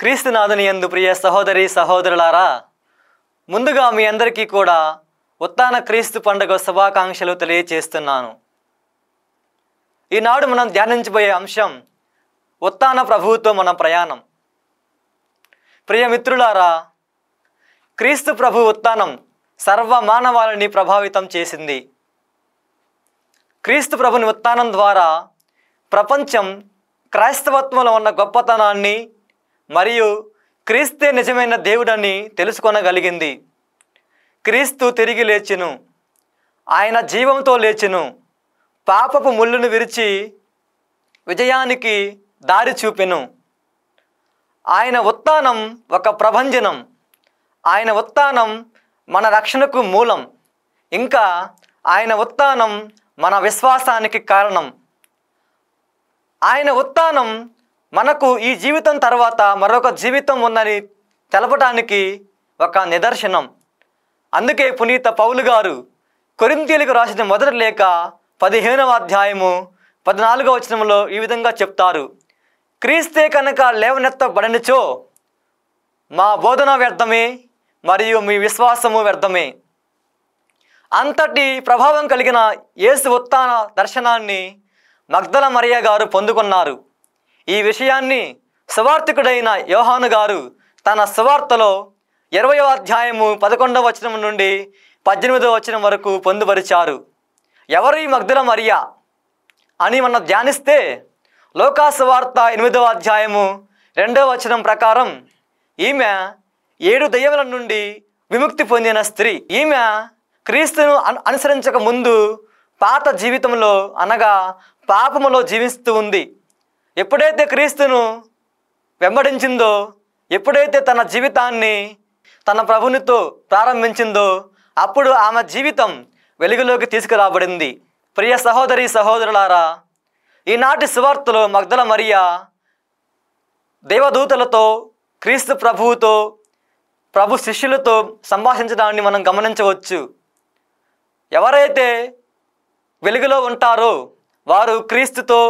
క్రీస్తునాథుని యందు ప్రియ సహోదరి సహోదరులారా, ముందుగా మీ అందరికీ కూడా ఉత్థాన క్రీస్తు పండుగ శుభాకాంక్షలు తెలియజేస్తున్నాను. ఈనాడు మనం ధ్యానించబోయే అంశం ఉత్థాన ప్రభువుతో మన ప్రయాణం. ప్రియ మిత్రులారా, క్రీస్తు ప్రభు ఉత్థానం సర్వ మానవాళిని ప్రభావితం చేసింది. క్రీస్తు ప్రభుని ఉత్థానం ద్వారా ప్రపంచం క్రైస్తవత్వంలో ఉన్న గొప్పతనాన్ని మరియు క్రీస్తే నిజమైన దేవుడని తెలుసుకొనగలిగింది. క్రీస్తు తిరిగి లేచెను, ఆయన జీవంతో లేచెను, పాపపు ముళ్ళును విరిచి విజయానికి దారి చూపెను. ఆయన ఉత్థానం ఒక ప్రభంజనం. ఆయన ఉత్థానం మన రక్షణకు మూలం. ఇంకా ఆయన ఉత్థానం మన విశ్వాసానికి కారణం. ఆయన ఉత్థానం మనకు ఈ జీవితం తర్వాత మరొక జీవితం ఉందని తెలపడానికి ఒక నిదర్శనం. అందుకే పునీత పౌలు గారు కొరింథీయులకు రాసిన మొదటి లేఖ 15వ అధ్యాయము 14వ వచనంలో ఈ విధంగా చెప్తారు: క్రీస్తే కనుక లేవనెత్తబడనిచో మా బోధన వ్యర్థమే మరియు మీ విశ్వాసము వ్యర్థమే. అంతటి ప్రభావం కలిగిన యేసు ఉత్థాన దర్శనాన్ని మగ్దల మరియ గారు పొందుకున్నారు. ఈ విషయాన్ని సువార్తికుడైన యోహాను గారు తన సువార్తలో 20వ అధ్యాయము 11వ వచనం నుండి 18వ వచనం వరకు పొందుపరిచారు. ఎవరు ఈ మగ్దల మరియ అని మనం ధ్యానిస్తే, లూకా సువార్త 8వ అధ్యాయము 2వ వచనం ప్రకారం ఈమె 7 దెయ్యముల నుండి విముక్తి పొందిన స్త్రీ. ఈమె క్రీస్తును అనుసరించక ముందు పాత జీవితంలో అనగా పాపములో జీవిస్తూ ఉంది. ఎప్పుడైతే క్రీస్తును వెంబడించిందో, ఎప్పుడైతే తన జీవితాన్ని తన ప్రభునితో ప్రారంభించిందో, అప్పుడు ఆమె జీవితం వెలుగులోకి తీసుకురాబడింది. ప్రియ సహోదరి సహోదరులారా, ఈనాటి సువార్తలో మగ్దల మరియ దేవదూతలతో, క్రీస్తు ప్రభువుతో, ప్రభు శిష్యులతో సంభాషించడాన్ని మనం గమనించవచ్చు. ఎవరైతే వెలుగులో ఉంటారో వారు క్రీస్తుతో,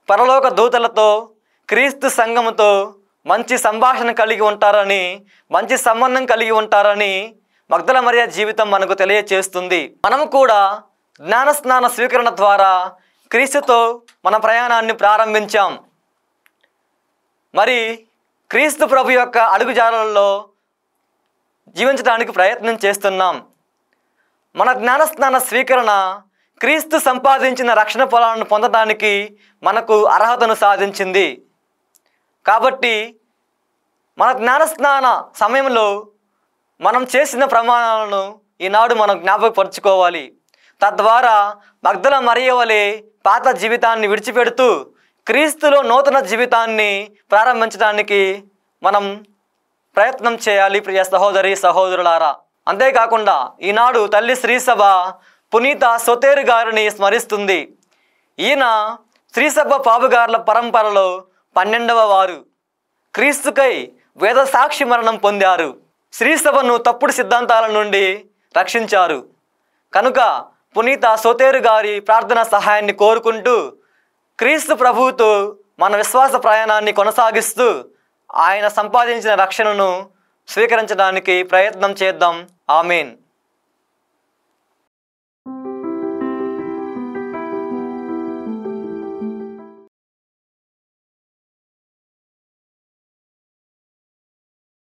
పరలోక దూతలతో, క్రీస్తు సంఘముతో మంచి సంభాషణ కలిగి ఉంటారని, మంచి సంబంధం కలిగి ఉంటారని మగ్దల మరియ జీవితం మనకు తెలియచేస్తుంది. మనము కూడా జ్ఞానస్నాన స్వీకరణ ద్వారా క్రీస్తుతో మన ప్రయాణాన్ని ప్రారంభించాం. మరి క్రీస్తు ప్రభు యొక్క అడుగుజాడలలో జీవించడానికి ప్రయత్నం చేస్తున్నాం. మన జ్ఞానస్నాన స్వీకరణ క్రీస్తు సంపాదించిన రక్షణ ఫలాలను పొందడానికి మనకు అర్హతను సాధించింది. కాబట్టి మన జ్ఞానస్నాన సమయంలో మనం చేసిన ప్రమాణాలను ఈనాడు మనం జ్ఞాపకపరుచుకోవాలి. తద్వారా మగ్దల మరియ వలె పాత జీవితాన్ని విడిచిపెడుతూ క్రీస్తులో నూతన జీవితాన్ని ప్రారంభించడానికి మనం ప్రయత్నం చేయాలి. ప్రియ సహోదరి సహోదరులారా, అంతేకాకుండా ఈనాడు తల్లి శ్రీసభ పునీత సోతేరు గారిని స్మరిస్తుంది. ఈయన శ్రీసభ పాపుగారుల పరంపరలో 12వ వారు. క్రీస్తుకై వేద సాక్షి మరణం పొందారు. శ్రీసభను తప్పుడు సిద్ధాంతాల నుండి రక్షించారు. కనుక పునీత సోతేరు గారి ప్రార్థన సహాయాన్ని కోరుకుంటూ క్రీస్తు ప్రభువుతో మన విశ్వాస ప్రయాణాన్ని కొనసాగిస్తూ ఆయన సంపాదించిన రక్షణను స్వీకరించడానికి ప్రయత్నం చేద్దాం. ఆమేన్.